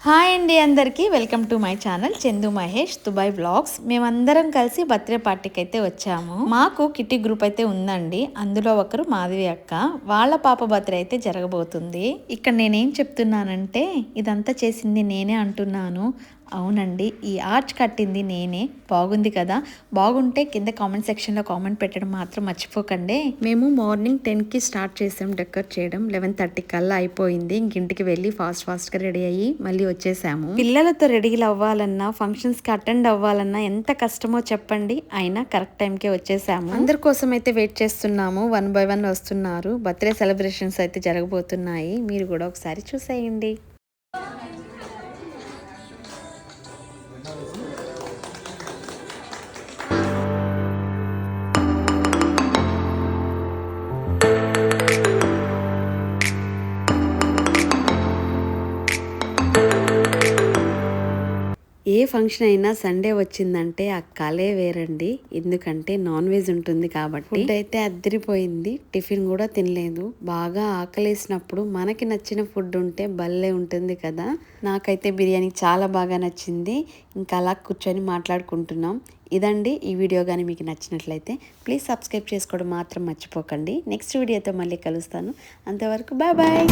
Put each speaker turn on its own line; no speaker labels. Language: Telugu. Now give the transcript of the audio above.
హాయ్ అండి అందరికీ welcome to my channel Chandu Mahesh Dubai vlogs. మేమందరం కలిసి బర్త్డే పార్టీకి అయితే వచ్చాము. మాకు కిట్టి గ్రూప్ అయితే ఉందండి. అందులో ఒకరు మాధవి అక్క, వాళ్ళ పాప బర్త్డే అయితే జరగబోతుంది. ఇక్కడ నేనేం చెప్తున్నానంటే ఇదంతా చేసింది నేనే అంటున్నాను. అవునండి, ఈ ఆర్చ్ కట్టింది నేనే. బాగుంది కదా? బాగుంటే కింద కామెంట్ సెక్షన్లో కామెంట్ పెట్టడం మాత్రం మర్చిపోకండి. మేము మార్నింగ్ 10కి స్టార్ట్ చేసాం డెకరేట్ చేయడం. 11:30 కల్లా అయిపోయింది. ఇంటికి వెళ్ళి ఫాస్ట్గా రెడీ అయ్యి మళ్ళీ వచ్చేసాము. పిల్లలతో రెడీ అవ్వాలన్నా, ఫంక్షన్స్కి అటెండ్ అవ్వాలన్నా ఎంత కష్టమో చెప్పండి. అయినా కరెక్ట్ టైంకే వచ్చేసాము. అందరి కోసం అయితే వెయిట్ చేస్తున్నాము. 1 by 1 వస్తున్నారు. బర్త్డే సెలబ్రేషన్స్ అయితే జరగబోతున్నాయి. మీరు కూడా ఒకసారి చూసేయండి. ఏ ఫంక్షన్ అయినా సండే వచ్చిందంటే ఆ కలే వేరండి. ఎందుకంటే నాన్ వెజ్ ఉంటుంది కాబట్టి. ఫుడ్ అయితే అద్దరిపోయింది. టిఫిన్ కూడా తినలేదు. బాగా ఆకలేసినప్పుడు మనకి నచ్చిన ఫుడ్ ఉంటే భలే ఉంటుంది కదా. నాకైతే బిర్యానీ చాలా బాగా నచ్చింది. ఇంకా అలా కూర్చొని మాట్లాడుకుంటున్నాం. ఇదండి ఈ వీడియో కానీ మీకు నచ్చినట్లయితే ప్లీజ్ సబ్స్క్రైబ్ చేసుకోవడం మాత్రం మర్చిపోకండి. నెక్స్ట్ వీడియోతో మళ్ళీ కలుస్తాను. అంతవరకు బాయ్ బాయ్.